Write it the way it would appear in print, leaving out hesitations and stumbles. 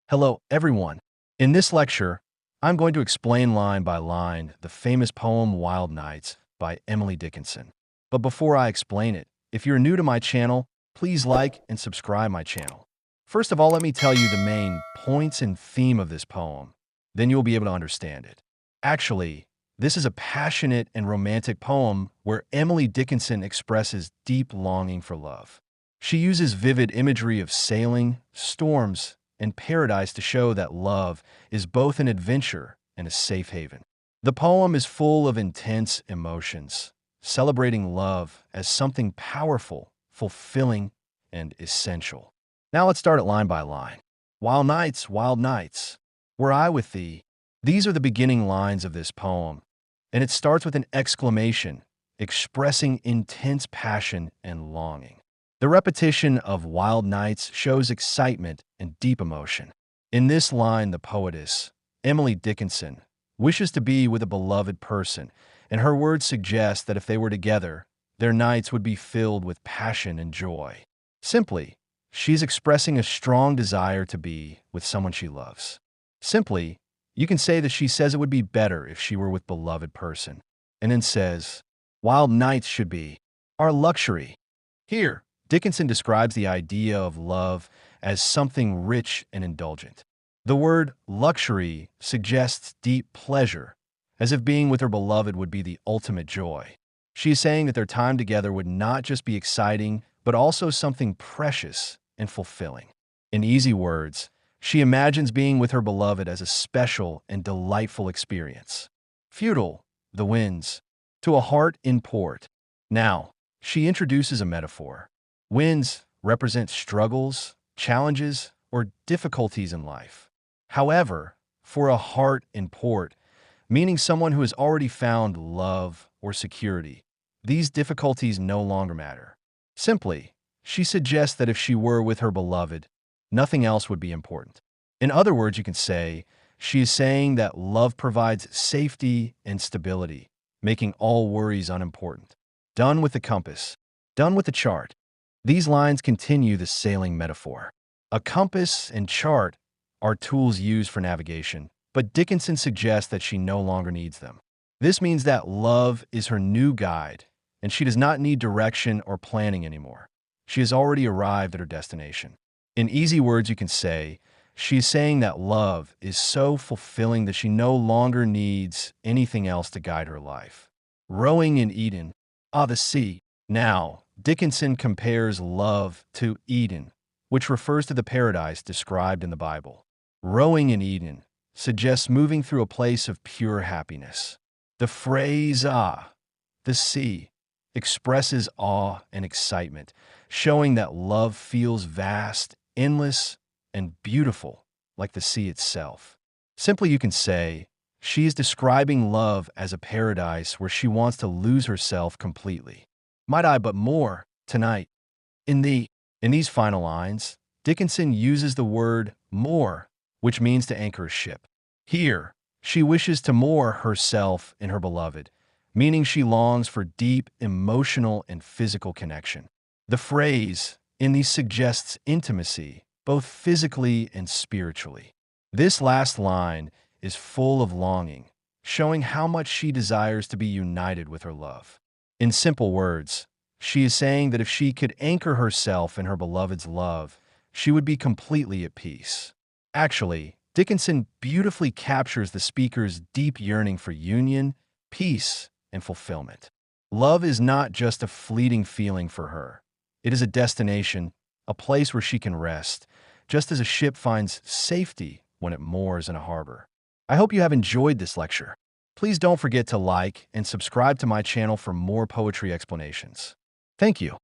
Hello, everyone. In this lecture, I'm going to explain line by line the famous poem Wild Nights by Emily Dickinson. But before I explain it, if you're new to my channel, please like and subscribe my channel. First of all, let me tell you the main points and theme of this poem. Then you'll be able to understand it. Actually, this is a passionate and romantic poem where Emily Dickinson expresses deep longing for love. She uses vivid imagery of sailing, storms, and paradise to show that love is both an adventure and a safe haven. The poem is full of intense emotions, celebrating love as something powerful, fulfilling, and essential. Now let's start it line by line. Wild nights, were I with thee. These are the beginning lines of this poem, and it starts with an exclamation, expressing intense passion and longing. The repetition of wild nights shows excitement and deep emotion. In this line, the poetess, Emily Dickinson, wishes to be with a beloved person, and her words suggest that if they were together, their nights would be filled with passion and joy. Simply, she's expressing a strong desire to be with someone she loves. Simply, you can say that she says it would be better if she were with beloved person, and then says, wild nights should be our luxury. Here, Dickinson describes the idea of love as something rich and indulgent. The word luxury suggests deep pleasure, as if being with her beloved would be the ultimate joy. She is saying that their time together would not just be exciting, but also something precious and fulfilling. In easy words, she imagines being with her beloved as a special and delightful experience. Futile, the winds, to a heart in port. Now, she introduces a metaphor. Winds represent struggles, challenges, or difficulties in life. However, for a heart in port, meaning someone who has already found love or security, these difficulties no longer matter. Simply, she suggests that if she were with her beloved, nothing else would be important. In other words, you can say, she is saying that love provides safety and stability, making all worries unimportant. Done with the compass. Done with the chart. These lines continue the sailing metaphor. A compass and chart are tools used for navigation, but Dickinson suggests that she no longer needs them. This means that love is her new guide, and she does not need direction or planning anymore. She has already arrived at her destination. In easy words, you can say, she is saying that love is so fulfilling that she no longer needs anything else to guide her life. Rowing in Eden, the sea. Now, Dickinson compares love to Eden, which refers to the paradise described in the Bible. Rowing in Eden suggests moving through a place of pure happiness. The phrase, the sea, expresses awe and excitement, showing that love feels vast, endless, and beautiful, like the sea itself. Simply, you can say, she is describing love as a paradise where she wants to lose herself completely. Might I but more, tonight. In these final lines, Dickinson uses the word more, which means to anchor a ship. Here, she wishes to moor herself in her beloved, meaning she longs for deep emotional and physical connection. The phrase in these suggests intimacy, both physically and spiritually. This last line is full of longing, showing how much she desires to be united with her love. In simple words, she is saying that if she could anchor herself in her beloved's love, she would be completely at peace. Actually, Dickinson beautifully captures the speaker's deep yearning for union, peace, and fulfillment. Love is not just a fleeting feeling for her. It is a destination, a place where she can rest, just as a ship finds safety when it moors in a harbor. I hope you have enjoyed this lecture. Please don't forget to like and subscribe to my channel for more poetry explanations. Thank you.